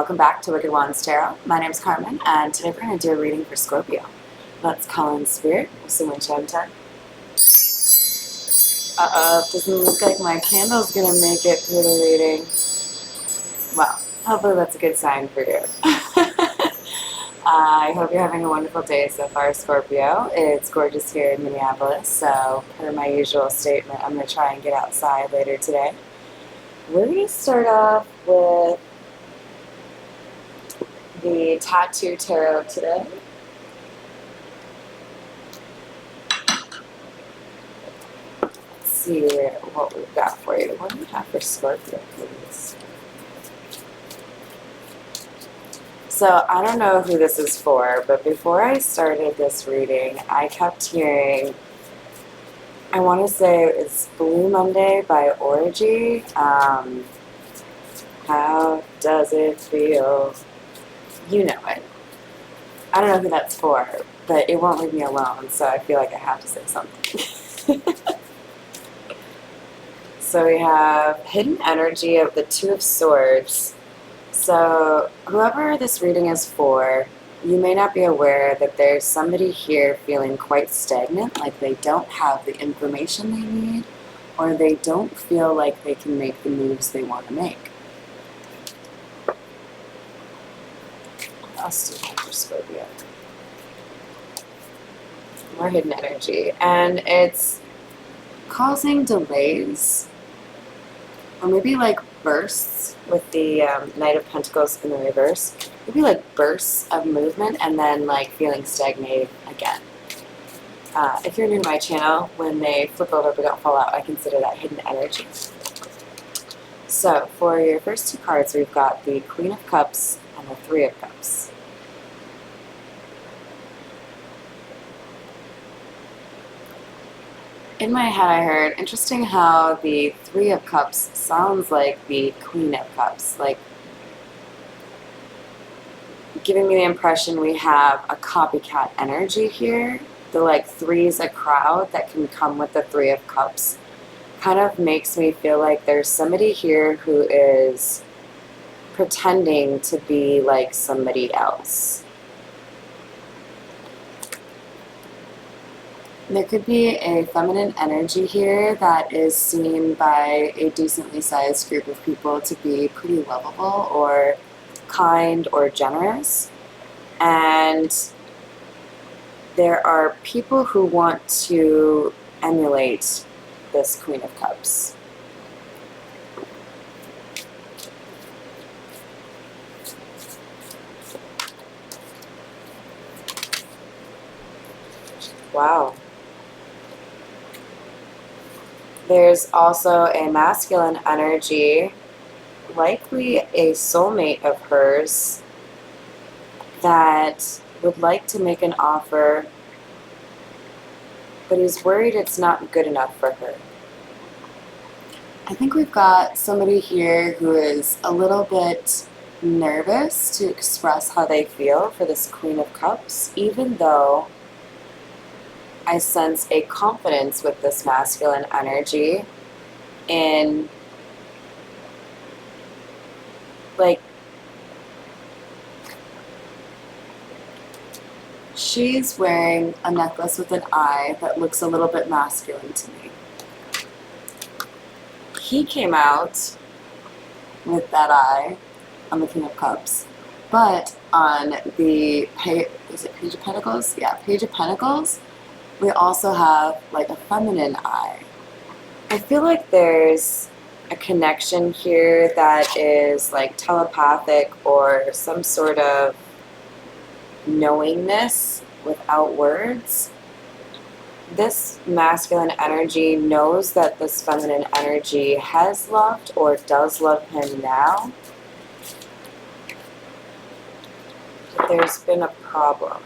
welcome back to Wicked Wands Tarot. My name is Carmen, and today we're going to do a reading for Scorpio. Let's call in Spirit with some wind chime time. Doesn't look like my candle's going to make it through the reading. Well, hopefully that's a good sign for you. I hope you're having a wonderful day so far, Scorpio. It's gorgeous here in Minneapolis, so per my usual statement, I'm going to try and get outside later today. We're going to start off with the Tattoo Tarot today. Let's see what we've got for you. What do we have for Scorpio, please? So I don't know who this is for, but before I started this reading, I kept hearing, I want to say it's Blue Monday by Orgy. How does it feel? You know it. I don't know who that's for, but it won't leave me alone, so I feel like I have to say something. So we have Hidden Energy of the Two of Swords. So whoever this reading is for, you may not be aware that there's somebody here feeling quite stagnant, like they don't have the information they need, or they don't feel like they can make the moves they want to make. What else do we have for Scorpio? More hidden energy. And it's causing delays, or maybe like bursts with the Knight of Pentacles in the reverse. Maybe like bursts of movement and then like feeling stagnated again. If you're new to my channel, when they flip over but don't fall out, I consider that hidden energy. So for your first two cards, we've got the Queen of Cups and the Three of Cups. In my head I heard, interesting how the Three of Cups sounds like the Queen of Cups, like giving me the impression we have a copycat energy here. The like three's a crowd that can come with the Three of Cups. Kind of makes me feel like there's somebody here who is pretending to be like somebody else. There could be a feminine energy here that is seen by a decently sized group of people to be pretty lovable or kind or generous. And there are people who want to emulate this Queen of Cups. Wow. There's also a masculine energy, likely a soulmate of hers, that would like to make an offer, but he's worried it's not good enough for her. I think we've got somebody here who is a little bit nervous to express how they feel for this Queen of Cups, even though I sense a confidence with this masculine energy in, like, she's wearing a necklace with an eye that looks a little bit masculine to me. He came out with that eye on the King of Cups, but on the is it Page of Pentacles? Yeah, Page of Pentacles, we also have like a feminine eye. I feel like there's a connection here that is like telepathic or some sort of knowingness without words. This masculine energy knows that this feminine energy has loved or does love him now. But there's been a problem.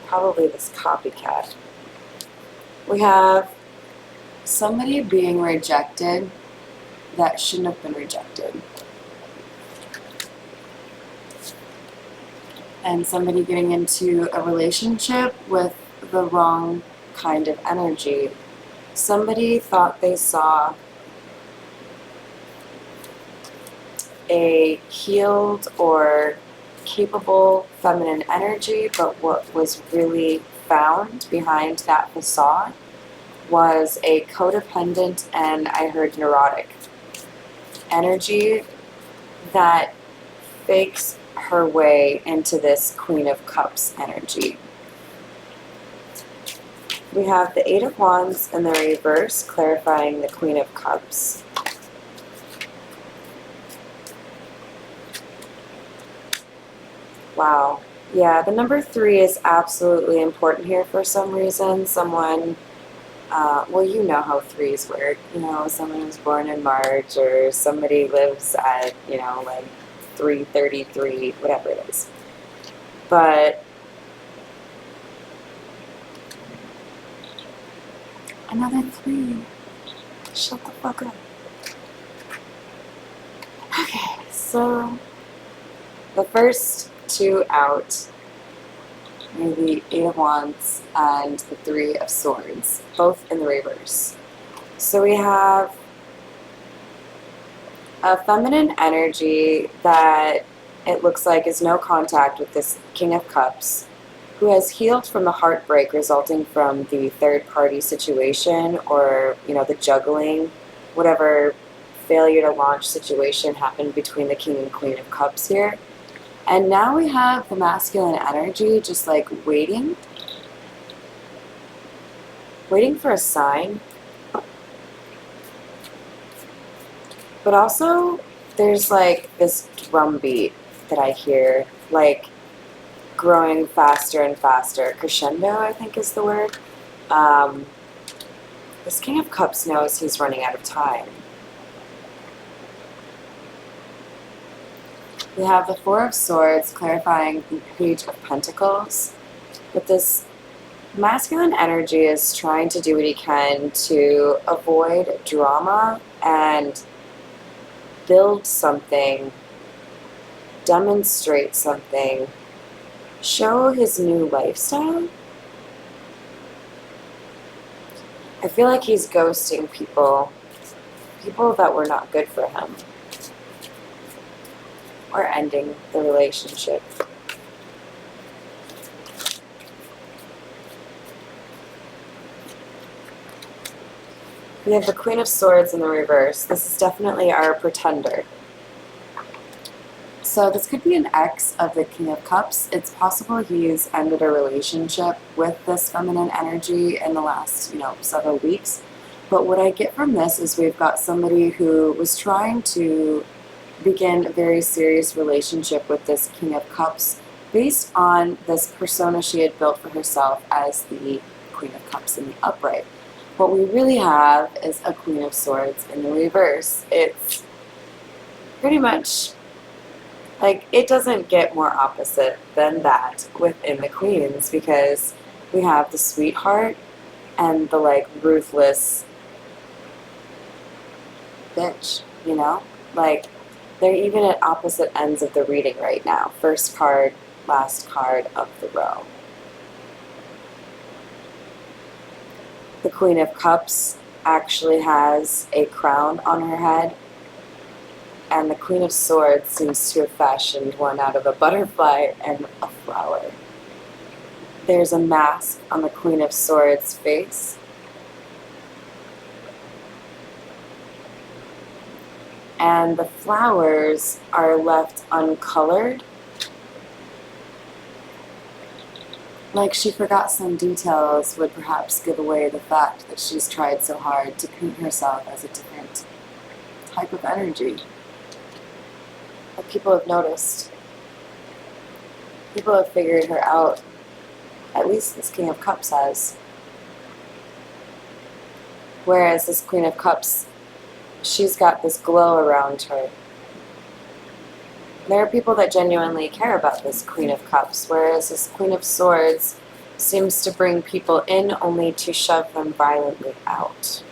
Probably this copycat. We have somebody being rejected that shouldn't have been rejected. And somebody getting into a relationship with the wrong kind of energy. Somebody thought they saw a healed or capable feminine energy, but what was really found behind that facade was a codependent and I heard neurotic energy that fakes her way into this Queen of Cups energy. We have the Eight of Wands in the reverse, clarifying the Queen of Cups. Wow. Yeah, the number 3 is absolutely important here for some reason. Someone, well, you know how 3s work. You know, someone was born in March, or somebody lives at, you know, like 333, whatever it is. But another 3. Shut the fuck up. Okay, so the first 2 out are the Eight of Wands and the 3 of Swords, both in the reverse. So we have a feminine energy that it looks like is no contact with this King of Cups, who has healed from the heartbreak resulting from the third-party situation, or, you know, the juggling, whatever failure to launch situation happened between the King and Queen of Cups here. And now we have the masculine energy just like waiting for a sign. But also there's like this drum beat that I hear, like growing faster and faster. Crescendo, I think is the word. This King of Cups knows he's running out of time. We have the Four of Swords clarifying the Page of Pentacles. But this masculine energy is trying to do what he can to avoid drama and build something, demonstrate something, show his new lifestyle. I feel like he's ghosting people that were not good for him, or ending the relationship. We have the Queen of Swords in the reverse. This is definitely our pretender. So this could be an ex of the King of Cups. It's possible he's ended a relationship with this feminine energy in the last, several weeks. But what I get from this is we've got somebody who was trying to begin a very serious relationship with this King of Cups based on this persona she had built for herself as the Queen of Cups in the upright. What we really have is a Queen of Swords in the reverse. It's pretty much like, it doesn't get more opposite than that within the Queens, because we have the sweetheart and the ruthless bitch, like they're even at opposite ends of the reading right now. First card, last card of the row. The Queen of Cups actually has a crown on her head, and the Queen of Swords seems to have fashioned one out of a butterfly and a flower. There's a mask on the Queen of Swords' face. And the flowers are left uncolored. Like she forgot some details would perhaps give away the fact that she's tried so hard to paint herself as a different type of energy. But people have noticed. People have figured her out. At least this King of Cups has. Whereas this Queen of Cups, she's got this glow around her. There are people that genuinely care about this Queen of Cups, whereas this Queen of Swords seems to bring people in only to shove them violently out.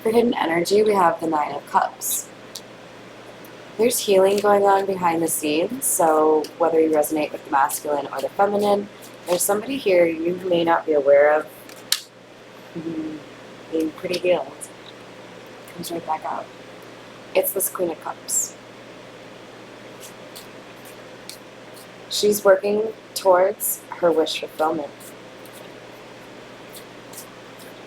For hidden energy, we have the Nine of Cups. There's healing going on behind the scenes, so whether you resonate with the masculine or the feminine, there's somebody here you may not be aware of being pretty healed. Comes right back out. It's this Queen of Cups. She's working towards her wish fulfillment.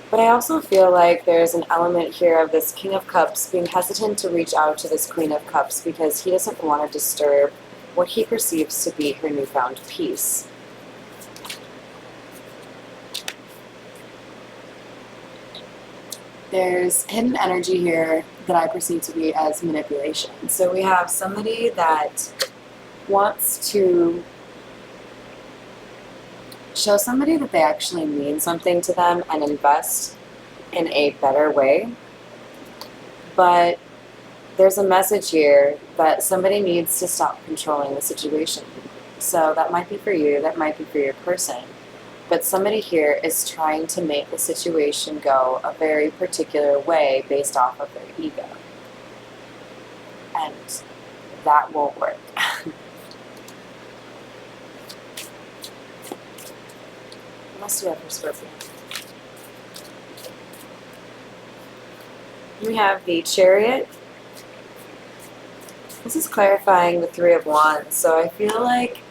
But I also feel like there's an element here of this King of Cups being hesitant to reach out to this Queen of Cups because he doesn't want to disturb what he perceives to be her newfound peace. There's hidden energy here that I perceive to be as manipulation. So we have somebody that wants to show somebody that they actually mean something to them and invest in a better way. But there's a message here that somebody needs to stop controlling the situation. So that might be for you, that might be for your person. But somebody here is trying to make the situation go a very particular way based off of their ego. And that won't work. What else do we have for Scorpio? We have the chariot. This is clarifying the Three of Wands. So I feel like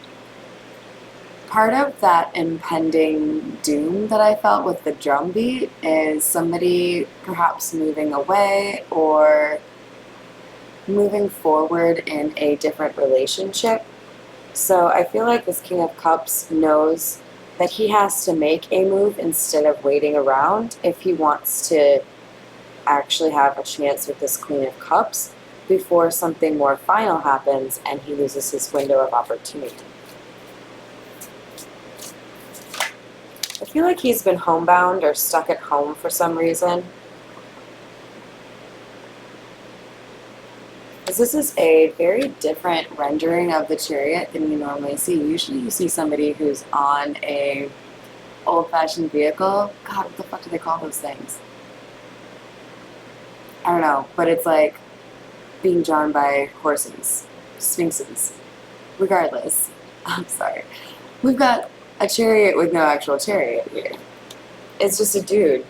part of that impending doom that I felt with the drumbeat is somebody perhaps moving away or moving forward in a different relationship. So I feel like this King of Cups knows that he has to make a move instead of waiting around if he wants to actually have a chance with this Queen of Cups before something more final happens and he loses his window of opportunity. I feel like he's been homebound or stuck at home for some reason. This is a very different rendering of the chariot than you normally see. Usually you see somebody who's on a old-fashioned vehicle. God, what the fuck do they call those things? I don't know, but it's like being drawn by horses, sphinxes. Regardless, I'm sorry. We've got a chariot with no actual chariot here. It's just a dude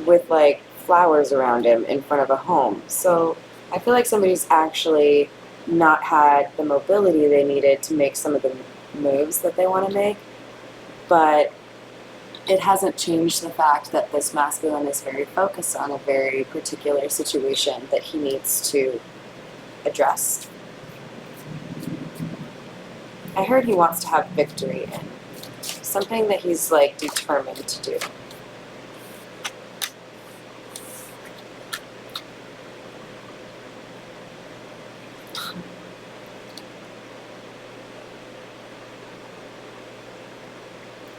with like flowers around him in front of a home. So I feel like somebody's actually not had the mobility they needed to make some of the moves that they want to make, but it hasn't changed the fact that this masculine is very focused on a very particular situation that he needs to address. I heard he wants to have victory in something that he's like determined to do.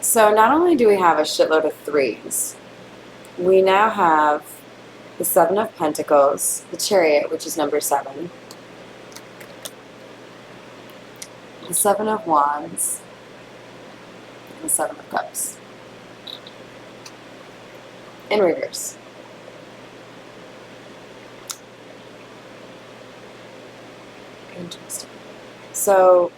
So not only do we have a shitload of threes, we now have the Seven of Pentacles, the Chariot, which is number 7, the Seven of Wands, and the Seven of Cups. In reverse. Interesting. So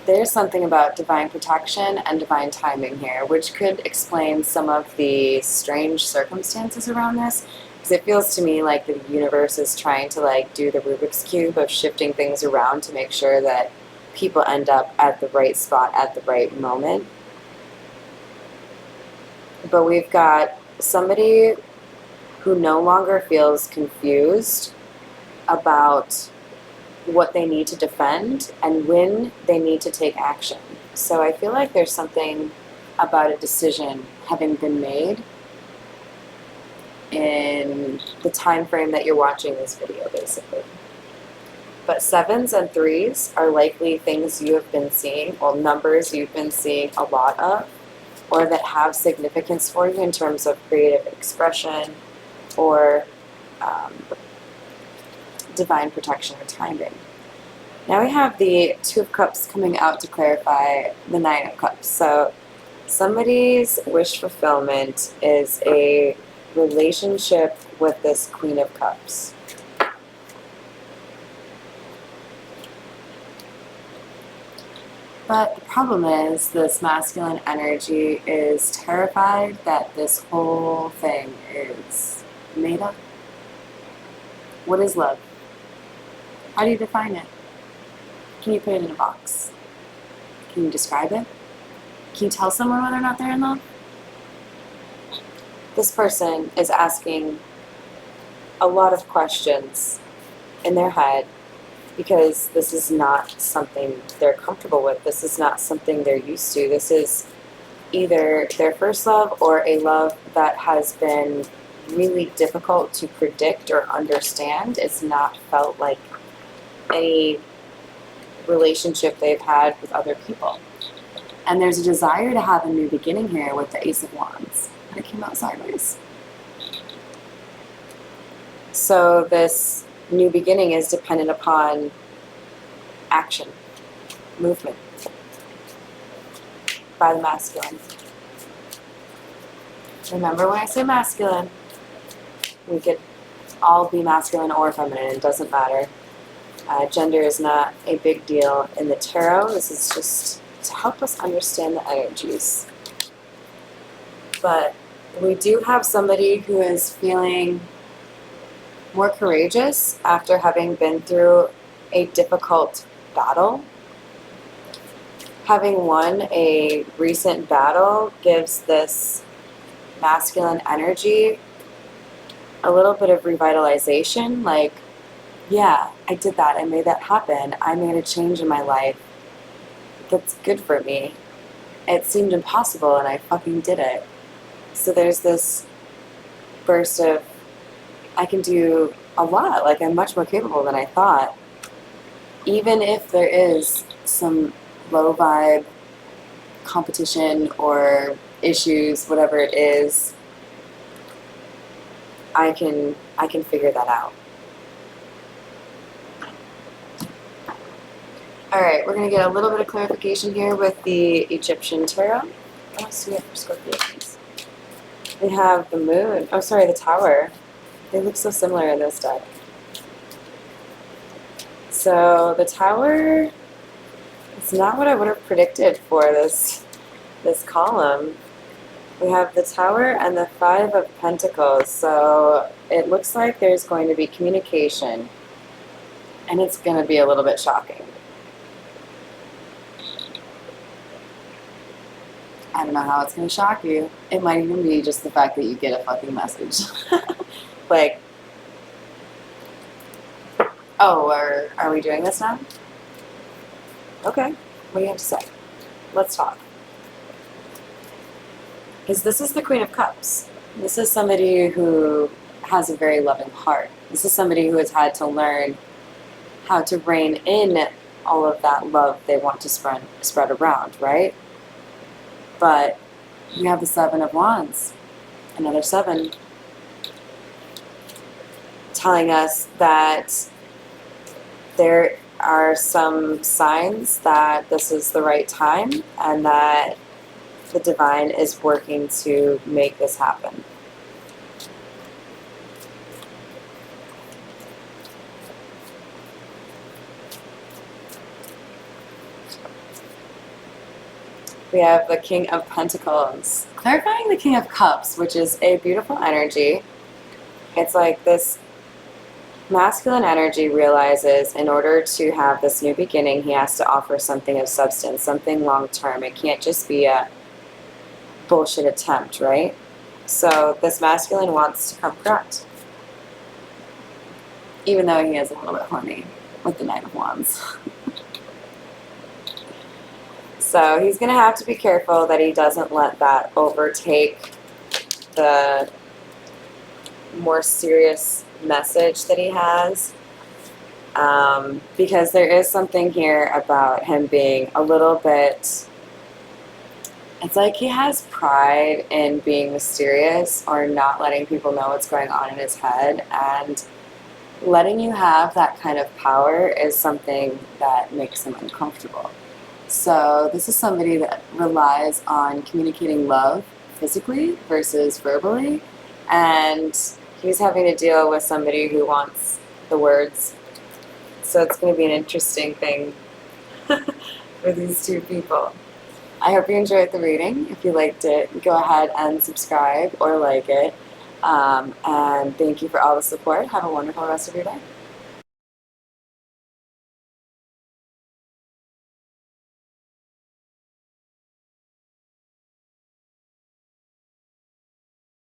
there's something about divine protection and divine timing here, which could explain some of the strange circumstances around this, because it feels to me like the universe is trying to like do the Rubik's Cube of shifting things around to make sure that people end up at the right spot at the right moment. But we've got somebody who no longer feels confused about what they need to defend and when they need to take action. So I feel like there's something about a decision having been made in the time frame that you're watching this video, basically. But 7s and 3s are likely things you have been seeing, well, numbers you've been seeing a lot of, or that have significance for you in terms of creative expression or divine protection or timing. Now we have the Two of Cups coming out to clarify the Nine of Cups. So somebody's wish fulfillment is a relationship with this Queen of Cups. But the problem is this masculine energy is terrified that this whole thing is made up. What is love? How do you define it? Can you put it in a box? Can you describe it? Can you tell someone whether or not they're in love? This person is asking a lot of questions in their head because this is not something they're comfortable with. This is not something they're used to. This is either their first love or a love that has been really difficult to predict or understand. It's not felt like any relationship they've had with other people. And there's a desire to have a new beginning here with the Ace of Wands. And it came out sideways. So this new beginning is dependent upon action, movement, by the masculine. Remember when I say masculine, we could all be masculine or feminine, it doesn't matter. Gender is not a big deal in the tarot. This is just to help us understand the energies. But we do have somebody who is feeling more courageous after having been through a difficult battle. Having won a recent battle gives this masculine energy a little bit of revitalization, like, yeah, I did that, I made that happen, I made a change in my life that's good for me. It seemed impossible and I fucking did it. So there's this burst of, I can do a lot, like I'm much more capable than I thought. Even if there is some low vibe competition or issues, whatever it is, I can figure that out. Alright, we're going to get a little bit of clarification here with the Egyptian tarot. What else do we have for Scorpio, please? We have the moon. Oh, sorry, the tower. They look so similar in this deck. So the tower, it's not what I would have predicted for this column. We have the tower and the Five of Pentacles. So it looks like there's going to be communication. And it's going to be a little bit shocking. I don't know how it's going to shock you. It might even be just the fact that you get a fucking message. Like, oh, are we doing this now? Okay, what do you have to say? Let's talk. Because this is the Queen of Cups. This is somebody who has a very loving heart. This is somebody who has had to learn how to rein in all of that love they want to spread around, right? But you have the Seven of Wands, another seven, telling us that there are some signs that this is the right time and that the divine is working to make this happen. We have the King of Pentacles, clarifying the King of Cups, which is a beautiful energy. It's like this masculine energy realizes in order to have this new beginning, he has to offer something of substance, something long-term. It can't just be a bullshit attempt, right? So this masculine wants to come correct. Even though he is a little bit horny with the Knight of Wands. So he's going to have to be careful that he doesn't let that overtake the more serious message that he has. Because there is something here about him being a little bit, it's like he has pride in being mysterious or not letting people know what's going on in his head, and letting you have that kind of power is something that makes him uncomfortable. So this is somebody that relies on communicating love physically versus verbally, and he's having to deal with somebody who wants the words. So it's going to be an interesting thing for these two people. I hope you enjoyed the reading. If you liked it, go ahead and subscribe or like it. And thank you for all the support. Have a wonderful rest of your day.